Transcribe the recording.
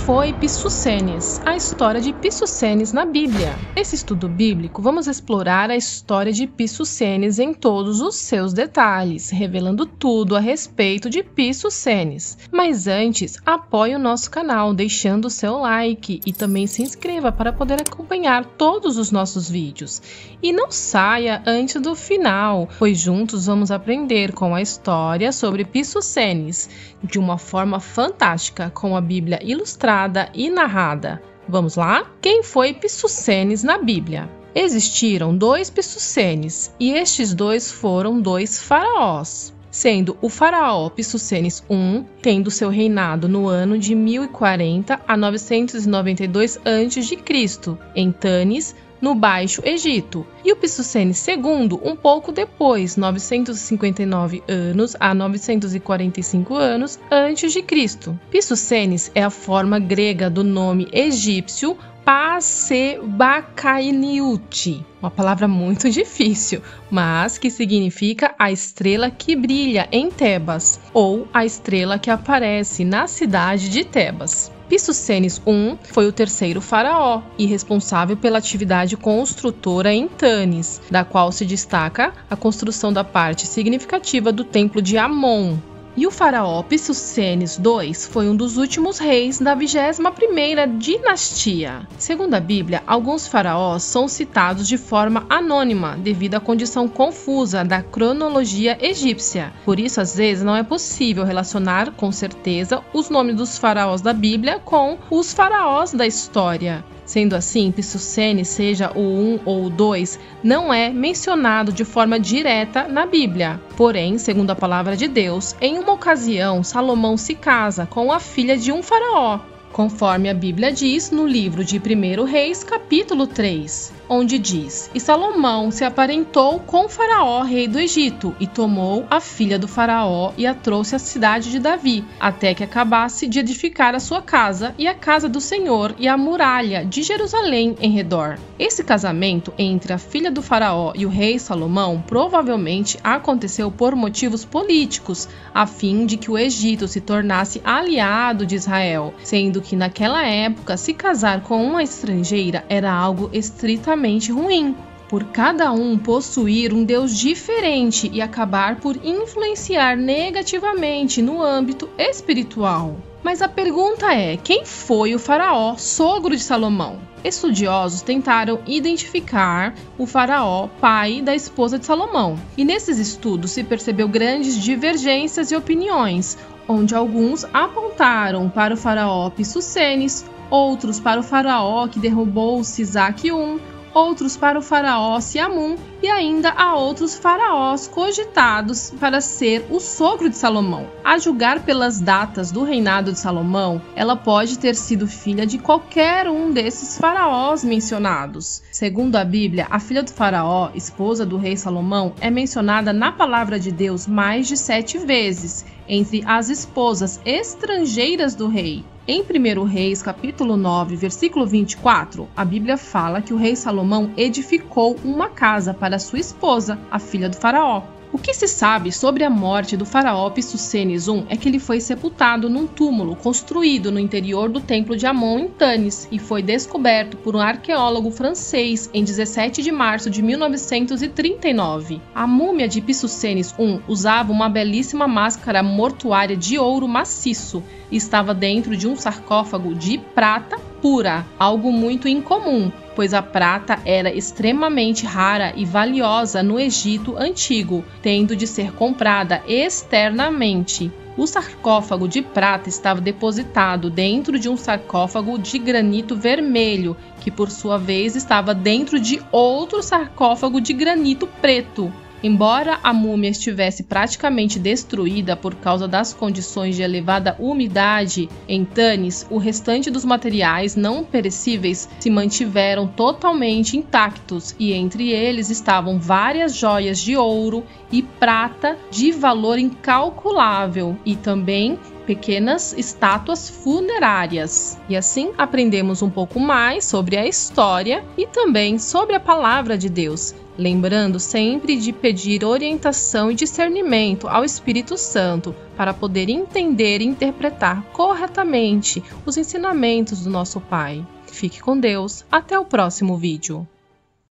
foi Pissucenes? A história de Pissucenes na Bíblia. Nesse estudo bíblico, vamos explorar a história de Pissucenes em todos os seus detalhes, revelando tudo a respeito de Pissucenes. Mas antes, apoie o nosso canal, deixando o seu like e também se inscreva para poder acompanhar todos os nossos vídeos. E não saia antes do final, pois juntos vamos aprender com a história sobre Pissucenes, de uma forma fantástica, com a Bíblia ilustrada e narrada. Vamos lá? Quem foi Pissucenes na Bíblia? Existiram 2 Pissucenes, e estes 2 foram 2 faraós, sendo o faraó Pissucenes I, tendo seu reinado no ano de 1040 a 992 a.C., em Tanis, no Baixo Egito, e o Pissucenes II um pouco depois, 959 anos a 945 anos antes de Cristo. Pissucenes é a forma grega do nome egípcio Pasebakainiuti, uma palavra muito difícil, mas que significa a estrela que brilha em Tebas, ou a estrela que aparece na cidade de Tebas. Pissucenes I foi o 3º faraó e responsável pela atividade construtora em Tanis, da qual se destaca a construção da parte significativa do templo de Amon. E o faraó Pissucenes II foi um dos últimos reis da 21ª dinastia. Segundo a Bíblia, alguns faraós são citados de forma anônima devido à condição confusa da cronologia egípcia. Por isso, às vezes, não é possível relacionar com certeza os nomes dos faraós da Bíblia com os faraós da história. Sendo assim, Pissucenes, seja o 1 ou o 2, não é mencionado de forma direta na Bíblia. Porém, segundo a palavra de Deus, em uma ocasião, Salomão se casa com a filha de um faraó, conforme a Bíblia diz no livro de 1 Reis, capítulo 3, onde diz: E Salomão se aparentou com o faraó, rei do Egito, e tomou a filha do faraó e a trouxe à cidade de Davi, até que acabasse de edificar a sua casa e a casa do Senhor e a muralha de Jerusalém em redor. Esse casamento entre a filha do faraó e o rei Salomão provavelmente aconteceu por motivos políticos, a fim de que o Egito se tornasse aliado de Israel, sendo que naquela época se casar com uma estrangeira era algo estritamente ruim, por cada um possuir um Deus diferente e acabar por influenciar negativamente no âmbito espiritual. Mas a pergunta é: quem foi o faraó, sogro de Salomão? Estudiosos tentaram identificar o faraó, pai da esposa de Salomão, e nesses estudos se percebeu grandes divergências e opiniões, onde alguns apontaram para o faraó Pissucenes, outros para o faraó que derrubou Sisaque I, outros para o faraó Siamun e ainda há outros faraós cogitados para ser o sogro de Salomão. A julgar pelas datas do reinado de Salomão, ela pode ter sido filha de qualquer um desses faraós mencionados. Segundo a Bíblia, a filha do faraó, esposa do rei Salomão, é mencionada na palavra de Deus mais de 7 vezes, entre as esposas estrangeiras do rei. Em 1 Reis, capítulo 9, versículo 24, a Bíblia fala que o rei Salomão edificou uma casa para sua esposa, a filha do faraó. O que se sabe sobre a morte do faraó Pissucenes I é que ele foi sepultado num túmulo construído no interior do templo de Amon em Tanis e foi descoberto por um arqueólogo francês em 17 de março de 1939. A múmia de Pissucenes I usava uma belíssima máscara mortuária de ouro maciço e estava dentro de um sarcófago de prata pura, algo muito incomum, pois a prata era extremamente rara e valiosa no Egito antigo, tendo de ser comprada externamente. O sarcófago de prata estava depositado dentro de um sarcófago de granito vermelho, que por sua vez estava dentro de outro sarcófago de granito preto. Embora a múmia estivesse praticamente destruída por causa das condições de elevada umidade em Tanis, o restante dos materiais não perecíveis se mantiveram totalmente intactos e entre eles estavam várias joias de ouro e prata de valor incalculável e também pequenas estátuas funerárias. E assim aprendemos um pouco mais sobre a história e também sobre a palavra de Deus. lembrando sempre de pedir orientação e discernimento ao Espírito Santo para poder entender e interpretar corretamente os ensinamentos do nosso Pai. Fique com Deus, até o próximo vídeo.